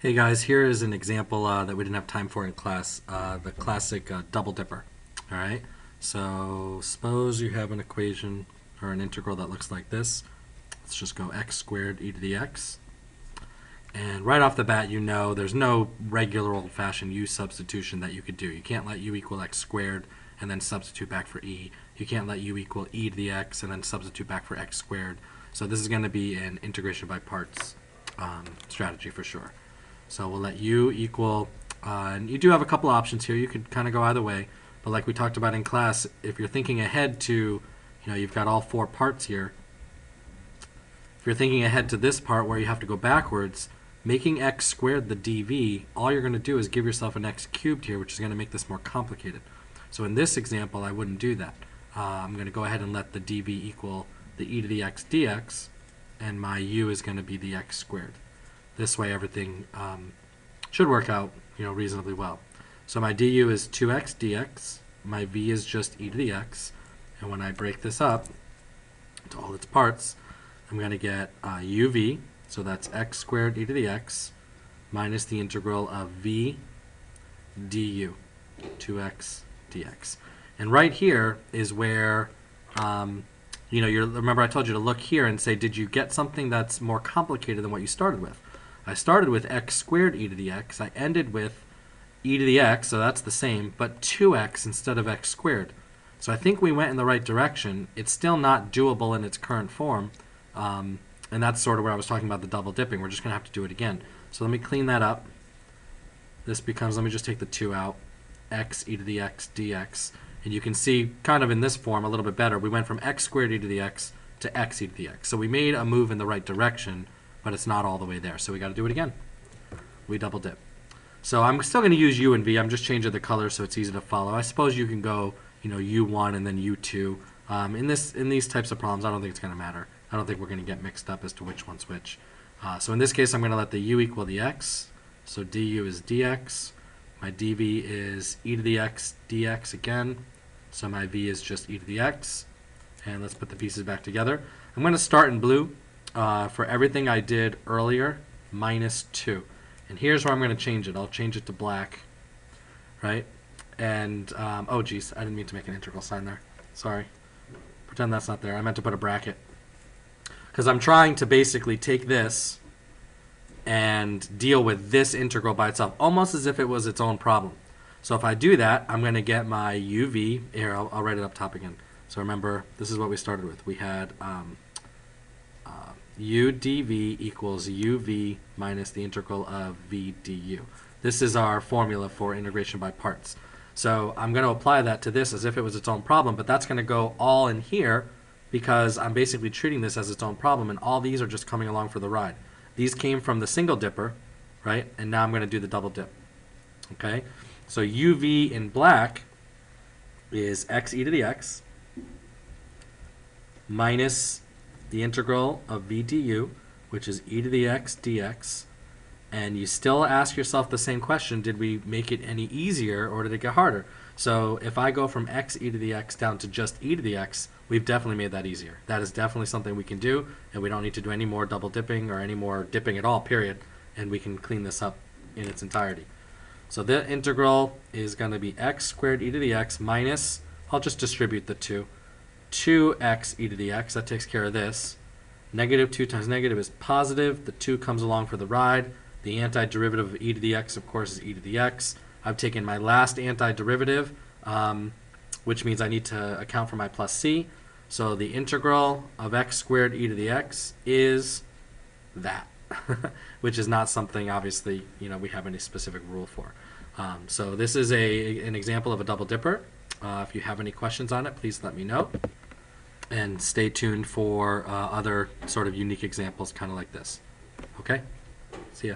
Hey guys, here is an example that we didn't have time for in class, the classic double dipper. All right, so suppose you have an equation or an integral that looks like this. Let's just go x squared e to the x. And right off the bat, you know there's no regular old-fashioned u substitution that you could do. You can't let u equal x squared and then substitute back for e. You can't let u equal e to the x and then substitute back for x squared. So this is going to be an integration by parts strategy for sure. So we'll let u equal, and you do have a couple options here. You could kind of go either way. But like we talked about in class, if you're thinking ahead to, you've got all four parts here. If you're thinking ahead to this part where you have to go backwards, making x squared the dv, all you're going to do is give yourself an x cubed here, which is going to make this more complicated. So in this example, I wouldn't do that. I'm going to go ahead and let the dv equal the e to the x dx, and my u is going to be the x squared. This way everything should work out reasonably well. So my du is 2x dx, my v is just e to the x, and when I break this up to all its parts, I'm going to get uv, so that's x squared e to the x, minus the integral of v du, 2x dx. And right here is where, remember I told you to look here and say, did you get something that's more complicated than what you started with? I started with x squared e to the x. I ended with e to the x, so that's the same, but 2x instead of x squared. So I think we went in the right direction. It's still not doable in its current form, and that's sort of where I was talking about the double dipping. We're just going to have to do it again. So let me clean that up. This becomes, let me just take the 2 out, x e to the x dx. And you can see kind of in this form a little bit better. We went from x squared e to the x to x e to the x. So we made a move in the right direction, but it's not all the way there. So we got to do it again. We double dip. So I'm still going to use u and v. I'm just changing the color so it's easy to follow. I suppose you can go, u1 and then u2. In these types of problems, I don't think it's going to matter. I don't think we're going to get mixed up as to which one's which. So in this case, I'm going to let the u equal the x. So du is dx. My dv is e to the x dx again. So my v is just e to the x. And let's put the pieces back together. I'm going to start in blue. For everything I did earlier, minus 2. And here's where I'm going to change it. I'll change it to black, right? And, oh geez, I didn't mean to make an integral sign there. Sorry. Pretend that's not there. I meant to put a bracket. Because I'm trying to basically take this and deal with this integral by itself, almost as if it was its own problem. So if I do that, I'm going to get my uv. Here, I'll write it up top again. So remember, this is what we started with. We had u dv equals uv minus the integral of v du. This is our formula for integration by parts. So I'm going to apply that to this as if it was its own problem, but that's going to go all in here because I'm basically treating this as its own problem, and all these are just coming along for the ride. These came from the single dipper, right? And now I'm going to do the double dip. Okay? So uv in black is x e to the x minus the integral of v du, which is e to the x dx. And you still ask yourself the same question, did we make it any easier or did it get harder? So if I go from x e to the x down to just e to the x, we've definitely made that easier. That is definitely something we can do, and we don't need to do any more double dipping or any more dipping at all, period. And we can clean this up in its entirety. So the integral is going to be x squared e to the x minus, I'll just distribute the 2x e to the x. That takes care of this. Negative 2 times negative is positive. The 2 comes along for the ride. The antiderivative of e to the x, of course, is e to the x. I've taken my last antiderivative, which means I need to account for my plus c. So the integral of x squared e to the x is that, which is not something, obviously, we have any specific rule for. So this is an example of a double dipper. If you have any questions on it, please let me know. And stay tuned for other sort of unique examples kind of like this. Okay? See ya.